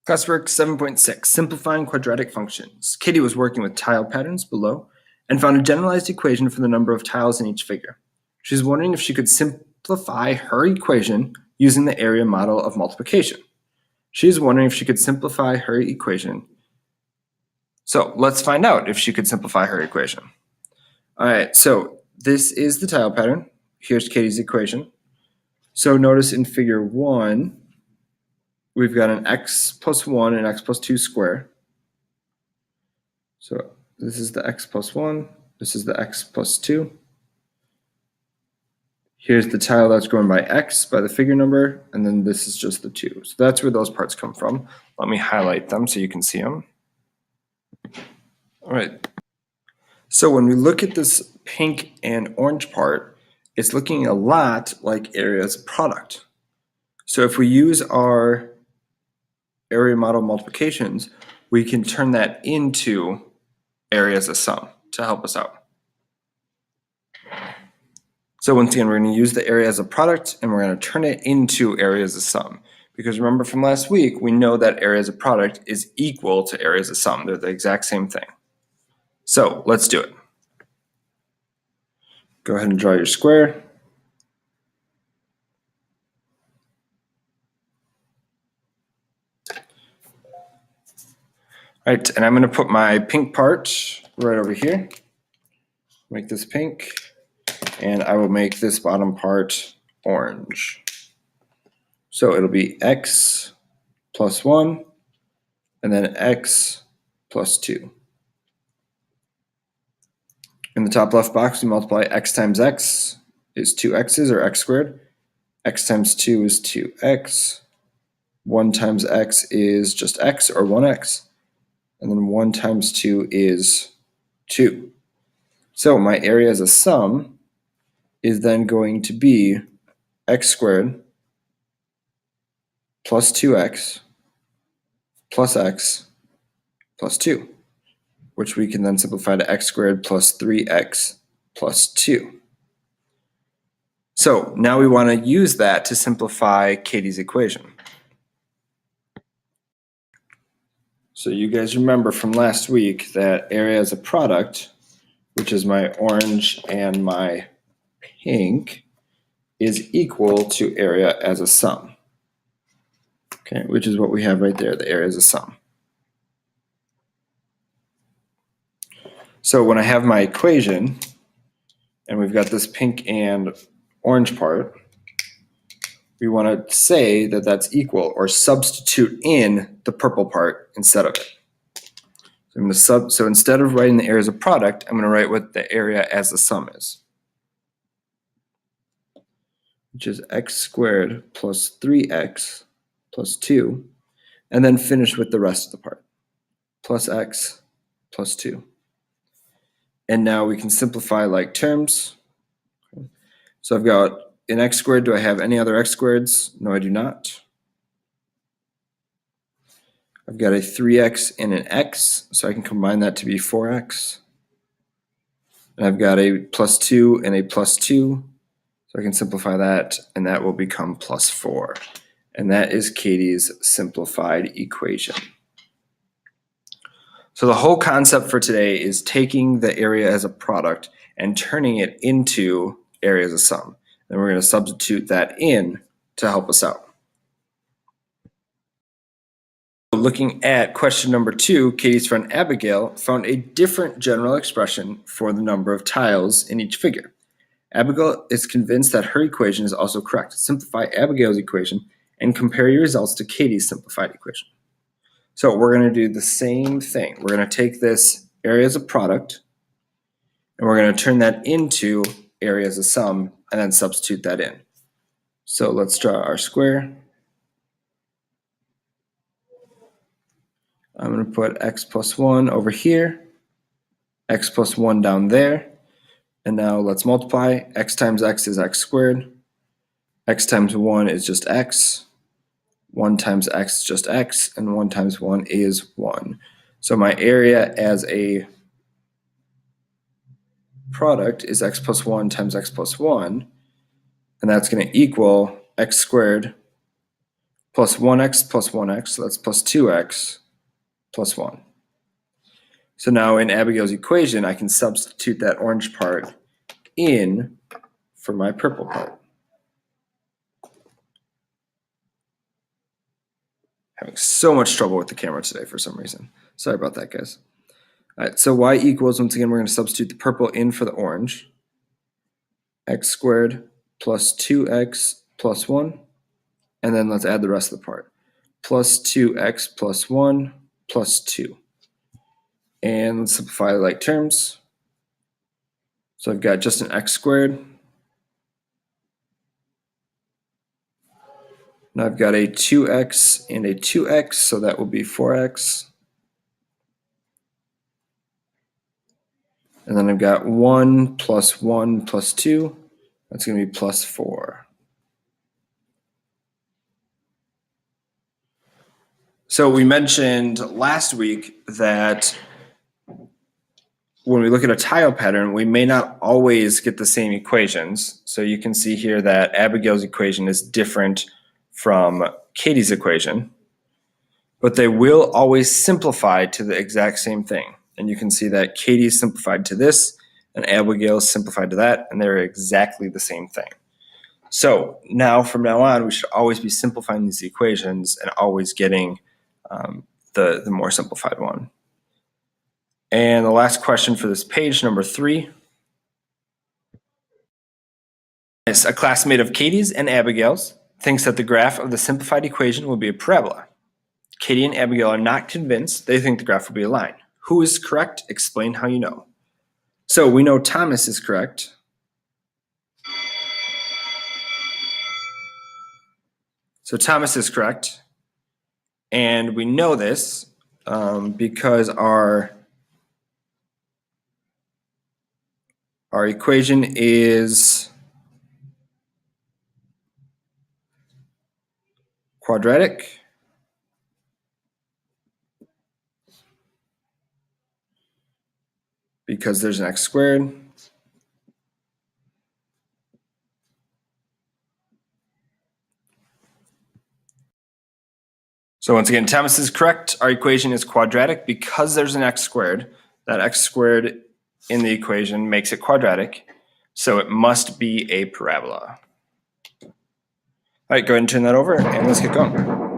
Classwork 7.6, Simplifying Quadratic Functions. Katie was working with tile patterns below and found a generalized equation for the number of tiles in each figure. She's wondering if she could simplify her equation using the area model of multiplication. She's wondering if she could simplify her equation. So let's find out if she could simplify her equation. All right, so this is the tile pattern. Here's Katie's equation. So notice in figure 1, we've got an x plus 1 and x plus 2 square. So this is the x plus 1, this is the x plus 2. Here's the tile that's going by x, by the figure number, and then this is just the 2. So that's where those parts come from. Let me highlight them so you can see them. All right. So when we look at this pink and orange part, it's looking a lot like area's product. So if we use our area model multiplications, we can turn that into area as a sum to help us out. So once again, we're going to use the area as a product and we're going to turn it into area as a sum. Because remember from last week, we know that area as a product is equal to area as a sum. They're the exact same thing. So let's do it. Go ahead and draw your square. All right, and I'm going to put my pink part right over here. Make this pink, and I will make this bottom part orange. So it'll be x plus 1, and then x plus 2. In the top left box, we multiply x times x is 2x's, or x squared. X times 2 is 2x. 1 times x is just x, or 1x. And then 1 times 2 is 2. So my area as a sum is then going to be x squared plus 2x plus x plus 2, which we can then simplify to x squared plus 3x plus 2. So now we want to use that to simplify Katie's equation. So you guys remember from last week that area as a product, which is my orange and my pink, is equal to area as a sum. Okay, which is what we have right there, the area as a sum. So when I have my equation, and we've got this pink and orange part, we want to say that that's equal, or substitute in the purple part instead of it. So, so instead of writing the area as a product, I'm going to write what the area as a sum is, which is x squared plus 3x plus 2, and then finish with the rest of the part, plus x plus 2. And now we can simplify like terms. So I've got an x squared. Do I have any other x squareds? No, I do not. I've got a 3x and an x, so I can combine that to be 4x. And I've got a plus 2 and a plus 2, so I can simplify that, and that will become plus 4. And that is Katie's simplified equation. So the whole concept for today is taking the area as a product and turning it into area as a sum. And we're going to substitute that in to help us out. Looking at question number 2, Katie's friend Abigail found a different general expression for the number of tiles in each figure. Abigail is convinced that her equation is also correct. Simplify Abigail's equation and compare your results to Katie's simplified equation. So we're going to do the same thing. We're going to take this area as a product, and we're going to turn that into area as a sum, and then substitute that in. So let's draw our square. I'm going to put x plus 1 over here, x plus 1 down there, and now let's multiply. X times x is x squared. X times 1 is just x. 1 times x is just x, and 1 times 1 is 1. So my area as a product is x plus 1 times x plus 1, and that's going to equal x squared plus 1x plus 1x, so that's plus 2x plus 1. So now in Abigail's equation, I can substitute that orange part in for my purple part. Having so much trouble with the camera today for some reason. Sorry about that, guys. All right, so y equals, once again, we're going to substitute the purple in for the orange. X squared plus 2x plus 1. And then let's add the rest of the part. Plus 2x plus 1 plus 2. And let's simplify the like terms. So I've got just an x squared. Now I've got a 2x and a 2x, so that will be 4x. And then I've got 1 plus 1 plus 2. That's going to be plus 4. So we mentioned last week that when we look at a tile pattern, we may not always get the same equations. So you can see here that Abigail's equation is different from Katie's equation, but they will always simplify to the exact same thing. And you can see that Katie's simplified to this and Abigail's simplified to that, and they're exactly the same thing. So now from now on, we should always be simplifying these equations and always getting the more simplified one. And the last question for this page, number 3. Is a classmate of Katie's and Abigail's thinks that the graph of the simplified equation will be a parabola. Katie and Abigail are not convinced. They think the graph will be a line. Who is correct? Explain how you know. So we know Thomas is correct. So Thomas is correct. And we know this because our equation is quadratic. Because there's an x squared. So once again, Thomas is correct. Our equation is quadratic because there's an x squared. That x squared in the equation makes it quadratic. So it must be a parabola. All right, go ahead and turn that over and let's get going.